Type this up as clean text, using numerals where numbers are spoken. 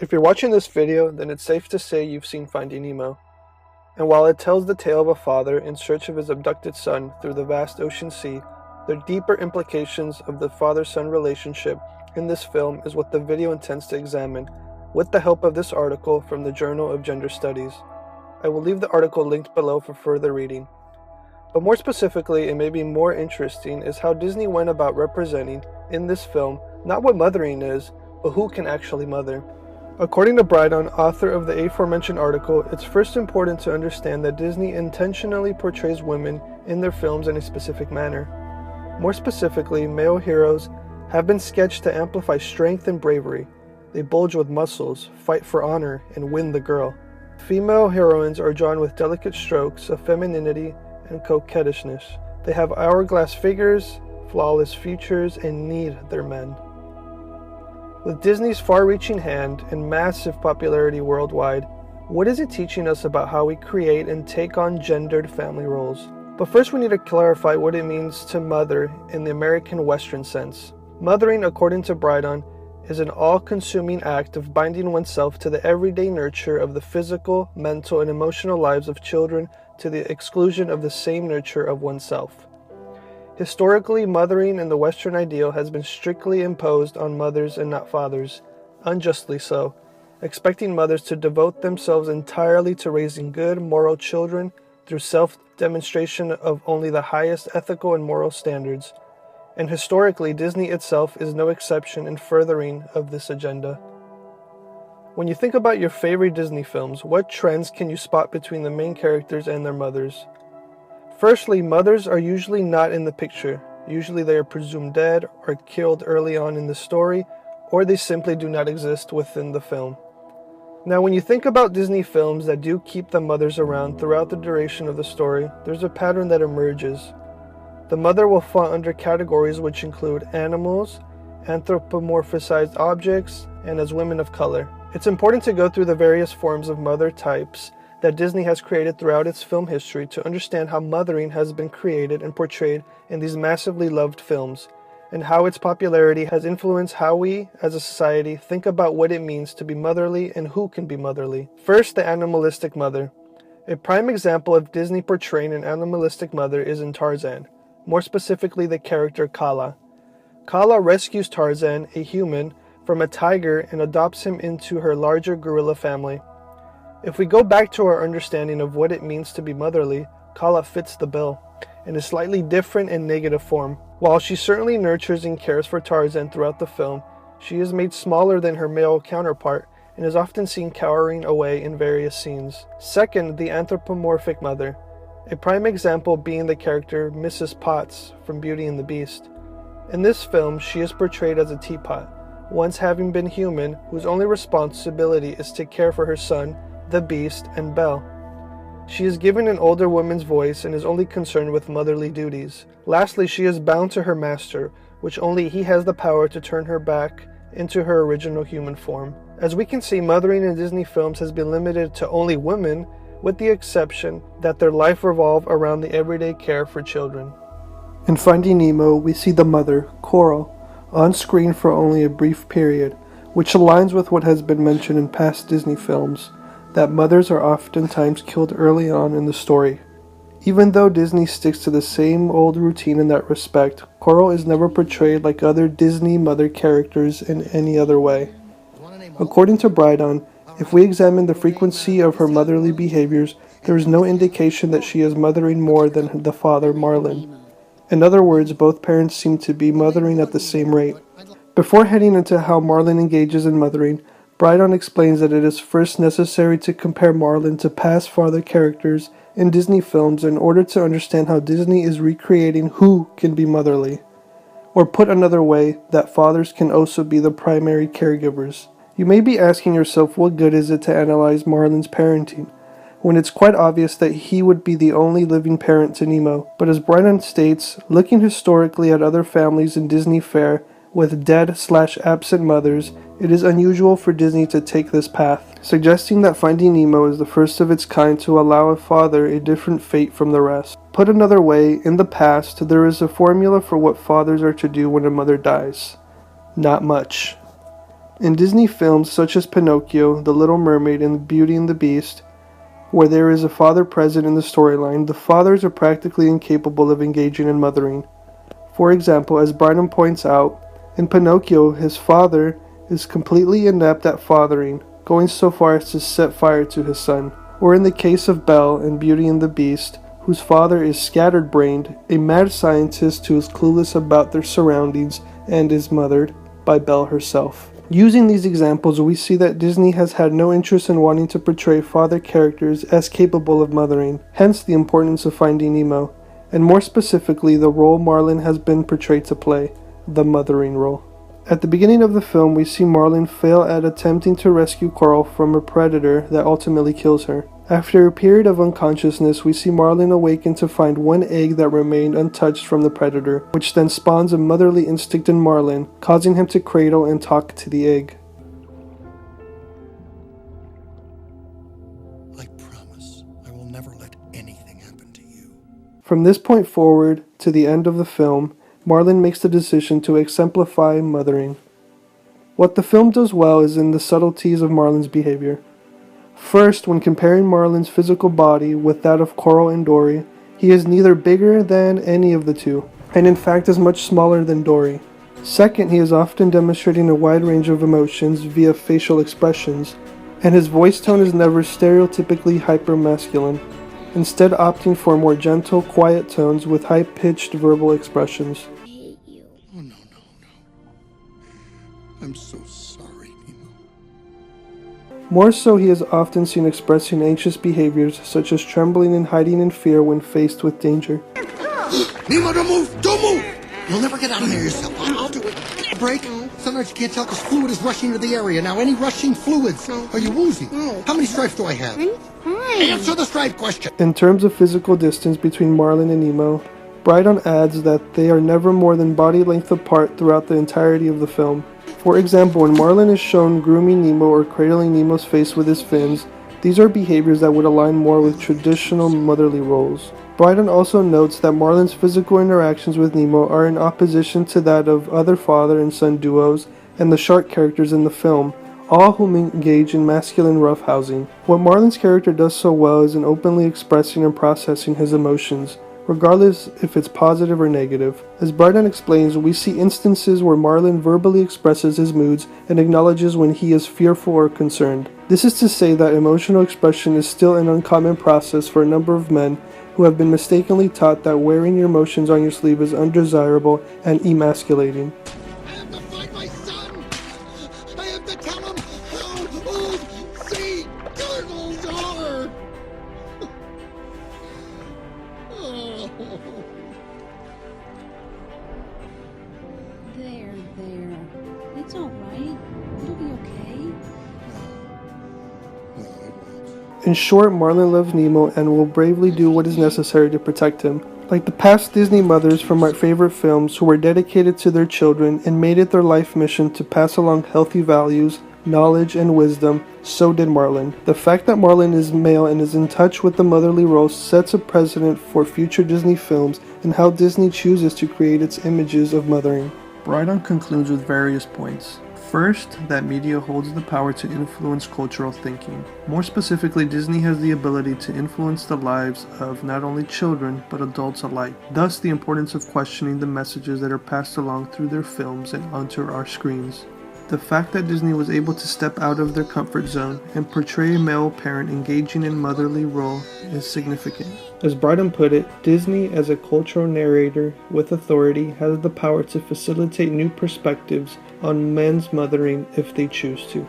If you're watching this video, then it's safe to say you've seen Finding Nemo. And while it tells the tale of a father in search of his abducted son through the vast ocean sea, the deeper implications of the father-son relationship in this film is what the video intends to examine, with the help of this article from the Journal of Gender Studies. I will leave the article linked below for further reading. But more specifically, and maybe more interesting, is how Disney went about representing, in this film, not what mothering is, but who can actually mother. According to Brydon, author of the aforementioned article, it's first important to understand that Disney intentionally portrays women in their films in a specific manner. More specifically, male heroes have been sketched to amplify strength and bravery. They bulge with muscles, fight for honor, and win the girl. Female heroines are drawn with delicate strokes of femininity and coquettishness. They have hourglass figures, flawless features, and need their men. With Disney's far-reaching hand and massive popularity worldwide, what is it teaching us about how we create and take on gendered family roles? But first we need to clarify what it means to mother in the American Western sense. Mothering, according to Brydon, is an all-consuming act of binding oneself to the everyday nurture of the physical, mental, and emotional lives of children to the exclusion of the same nurture of oneself. Historically, mothering in the Western ideal has been strictly imposed on mothers and not fathers, unjustly so, expecting mothers to devote themselves entirely to raising good, moral children through self-demonstration of only the highest ethical and moral standards. And historically, Disney itself is no exception in furthering of this agenda. When you think about your favorite Disney films, what trends can you spot between the main characters and their mothers? Firstly, mothers are usually not in the picture. Usually they are presumed dead or killed early on in the story, or they simply do not exist within the film. Now, when you think about Disney films that do keep the mothers around throughout the duration of the story, there's a pattern that emerges. The mother will fall under categories which include animals, anthropomorphized objects, and as women of color. It's important to go through the various forms of mother types that Disney has created throughout its film history to understand how mothering has been created and portrayed in these massively loved films, and how its popularity has influenced how we, as a society, think about what it means to be motherly and who can be motherly. First, the animalistic mother. A prime example of Disney portraying an animalistic mother is in Tarzan, more specifically the character Kala. Kala rescues Tarzan, a human, from a tiger and adopts him into her larger gorilla family. If we go back to our understanding of what it means to be motherly, Kala fits the bill, in a slightly different and negative form. While she certainly nurtures and cares for Tarzan throughout the film, she is made smaller than her male counterpart and is often seen cowering away in various scenes. Second, the anthropomorphic mother. A prime example being the character Mrs. Potts from Beauty and the Beast. In this film, she is portrayed as a teapot, once having been human, whose only responsibility is to care for her son, the Beast, and Belle. She is given an older woman's voice and is only concerned with motherly duties. Lastly, she is bound to her master, which only he has the power to turn her back into her original human form. As we can see, mothering in Disney films has been limited to only women, with the exception that their life revolves around the everyday care for children. In Finding Nemo, we see the mother, Coral, on screen for only a brief period, which aligns with what has been mentioned in past Disney films, that mothers are oftentimes killed early on in the story. Even though Disney sticks to the same old routine in that respect, Coral is never portrayed like other Disney mother characters in any other way. According to Brydon, if we examine the frequency of her motherly behaviors, there is no indication that she is mothering more than the father Marlin. In other words, both parents seem to be mothering at the same rate. Before heading into how Marlin engages in mothering, Brydon explains that it is first necessary to compare Marlin to past father characters in Disney films in order to understand how Disney is recreating who can be motherly. Or put another way, that fathers can also be the primary caregivers. You may be asking yourself, what good is it to analyze Marlin's parenting, when it's quite obvious that he would be the only living parent to Nemo. But as Brydon states, looking historically at other families in Disney fare with dead/absent mothers, it is unusual for Disney to take this path, suggesting that Finding Nemo is the first of its kind to allow a father a different fate from the rest. Put another way, in the past, there is a formula for what fathers are to do when a mother dies. Not much. In Disney films such as Pinocchio, The Little Mermaid, and Beauty and the Beast, where there is a father present in the storyline, the fathers are practically incapable of engaging in mothering. For example, as Brydon points out, in Pinocchio, his father is completely inept at fathering, going so far as to set fire to his son. Or in the case of Belle in Beauty and the Beast, whose father is scattered-brained, a mad scientist who is clueless about their surroundings and is mothered by Belle herself. Using these examples, we see that Disney has had no interest in wanting to portray father characters as capable of mothering, hence the importance of Finding Nemo, and more specifically the role Marlin has been portrayed to play, the mothering role. At the beginning of the film, we see Marlin fail at attempting to rescue Coral from a predator that ultimately kills her. After a period of unconsciousness, we see Marlin awaken to find one egg that remained untouched from the predator, which then spawns a motherly instinct in Marlin, causing him to cradle and talk to the egg. I promise I will never let anything happen to you. From this point forward to the end of the film, Marlin makes the decision to exemplify mothering. What the film does well is in the subtleties of Marlin's behavior. First, when comparing Marlin's physical body with that of Coral and Dory, he is neither bigger than any of the two, and in fact is much smaller than Dory. Second, he is often demonstrating a wide range of emotions via facial expressions, and his voice tone is never stereotypically hyper-masculine, instead opting for more gentle, quiet tones with high-pitched verbal expressions. I hate you. Oh, no. I'm so sorry, Nemo. More so, he is often seen expressing anxious behaviors such as trembling and hiding in fear when faced with danger. Nemo, don't move! Don't move! You'll never get out of there yourself. I'll do it. A break? Sometimes you can't tell because fluid is rushing into the area. Now, any rushing fluids? Are you woozy? How many stripes do I have? I'm fine. Answer the stripe question. In terms of physical distance between Marlin and Nemo, Brydon adds that they are never more than body length apart throughout the entirety of the film. For example, when Marlin is shown grooming Nemo or cradling Nemo's face with his fins, these are behaviors that would align more with traditional motherly roles. Brydon also notes that Marlin's physical interactions with Nemo are in opposition to that of other father and son duos and the shark characters in the film, all whom engage in masculine roughhousing. What Marlin's character does so well is in openly expressing and processing his emotions, regardless if it's positive or negative. As Brydon explains, we see instances where Marlin verbally expresses his moods and acknowledges when he is fearful or concerned. This is to say that emotional expression is still an uncommon process for a number of men who have been mistakenly taught that wearing your emotions on your sleeve is undesirable and emasculating. I have to find my son! I have to tell him how old sea turtles are! Oh. There. It's all right. It'll be okay. No, it won't. In short, Marlin loves Nemo and will bravely do what is necessary to protect him. Like the past Disney mothers from our favorite films who were dedicated to their children and made it their life mission to pass along healthy values, knowledge, and wisdom, so did Marlin. The fact that Marlin is male and is in touch with the motherly role sets a precedent for future Disney films and how Disney chooses to create its images of mothering. Brydon concludes with various points. First, that media holds the power to influence cultural thinking. More specifically, Disney has the ability to influence the lives of not only children, but adults alike. Thus, the importance of questioning the messages that are passed along through their films and onto our screens. The fact that Disney was able to step out of their comfort zone and portray a male parent engaging in motherly role is significant. As Brydon put it, Disney, as a cultural narrator with authority, has the power to facilitate new perspectives on men's mothering if they choose to.